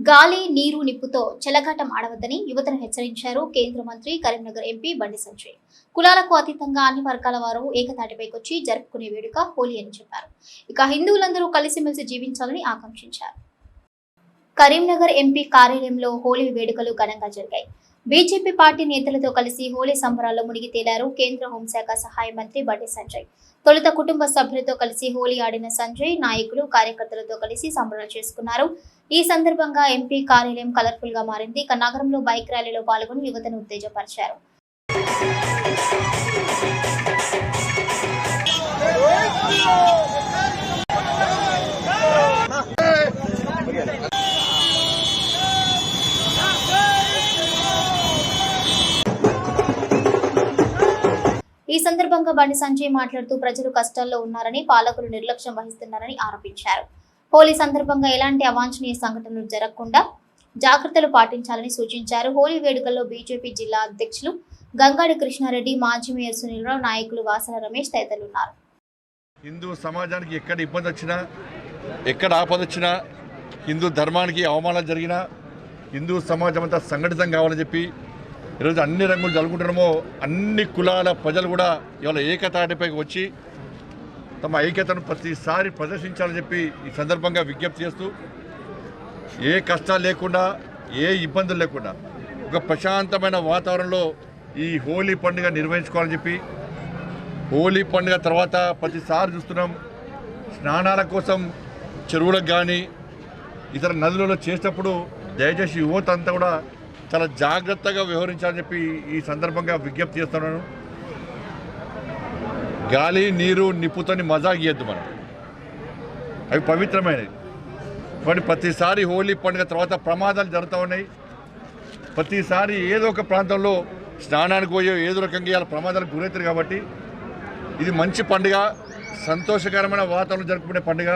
గాలి, నీరు, నిప్పుతో చెలగాటం ఆడవద్దని యువతను హెచ్చరించారు కేంద్ర మంత్రి కరీంనగర్ ఎంపీ బండి సంజయ్. కులాలకు అతీతంగా అన్ని వర్గాల వారు ఏకతాటిపైకొచ్చి జరుపుకునే వేడుక హోలీ అని చెప్పారు. ఇక హిందువులందరూ కలిసిమెలిసి జీవించాలని ఆకాంక్షించారు. కరీంనగర్ ఎంపీ కార్యాలయంలో హోలీ వేడుకలు ఘనంగా జరిగాయి. బీజేపీ పార్టీ నేతలతో కలిసి హోలీ సంబరాల్లో మునిగి తేలారు కేంద్ర హోంశాఖ సహాయ మంత్రి బండి సంజయ్. తొలుత కుటుంబ సభ్యులతో కలిసి హోలీ ఆడిన సంజయ్ నాయకులు, కార్యకర్తలతో కలిసి సంబరాలు చేసుకున్నారు. ఈ సందర్భంగా ఎంపీ కార్యాలయం కలర్ఫుల్ గా మారింది. ఇక నగరంలో బైక్ ర్యాలీలో పాల్గొని యువతను ఉత్తేజపరిచారు. ఈ సందర్భంగా బండి సంజయ్ మాట్లాడుతూ ప్రజలు కష్టాల్లో ఉన్నారని, పాలకులు నిర్లక్ష్యం వహిస్తున్నారని ఆరోపించారు. హోలీ సందర్భంగా ఎలాంటి అవాంఛనీయ సంఘటనలు జరగకుండా జాగ్రత్తలు పాటించాలని సూచించారు. హోలీ వేడుకల్లో బీజేపీ జిల్లా అధ్యక్షులు గంగాడి కృష్ణారెడ్డి, మాజీ మేయర్ సునీల్రావు, నాయకులు వాసన రమేష్ తదితరులు ఉన్నారు. హిందూ సమాజానికి ఎక్కడ ఇబ్బంది వచ్చినా, ఎక్కడ ఆపద వచ్చినా, హిందూ ధర్మానికి అవమానాలు జరిగినా హిందూ సమాజం అంతా సంఘటితం కావాలని చెప్పి ఈరోజు అన్ని రంగులు జరుపుకుంటున్నామో అన్ని కులాల ప్రజలు కూడా ఇవాళ ఏకతాటిపైకి వచ్చి తమ ఐక్యతను ప్రతిసారి ప్రదర్శించాలని చెప్పి ఈ సందర్భంగా విజ్ఞప్తి చేస్తూ ఏ కష్టాలు లేకుండా, ఏ ఇబ్బందులు లేకుండా ఒక ప్రశాంతమైన వాతావరణంలో ఈ హోలీ పండుగ నిర్వహించుకోవాలని చెప్పి, హోలీ పండుగ తర్వాత ప్రతిసారి చూస్తున్నాం స్నానాల కోసం చెరువులకు కానీ ఇతర నదులలో చేసేటప్పుడు దయచేసి యువత అంతా కూడా చాలా జాగ్రత్తగా వ్యవహరించాలని చెప్పి ఈ సందర్భంగా విజ్ఞప్తి చేస్తున్నాను. గాలి, నీరు, నిప్పుతోని మజాక్ చేయొద్దు మనం, అవి పవిత్రమైనవి. కానీ ప్రతిసారి హోలీ పండుగ తర్వాత ప్రమాదాలు జరుగుతూ ఉన్నాయి. ప్రతిసారి ఏదో ఒక ప్రాంతంలో స్నానానికి పోయే ఏదో రకంగా ఇలా ప్రమాదాలకు గురవుతారు. కాబట్టి ఇది మంచి పండుగ, సంతోషకరమైన వాతావరణం జరుపుకునే పండుగ,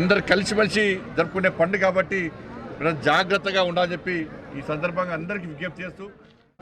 అందరు కలిసిమెలిసి జరుపుకునే పండుగ. కాబట్టి జాగ్రత్తగా ఉండాలని చెప్పి ఈ సందర్భంగా అందరికీ విజ్ఞప్తి చేస్తూ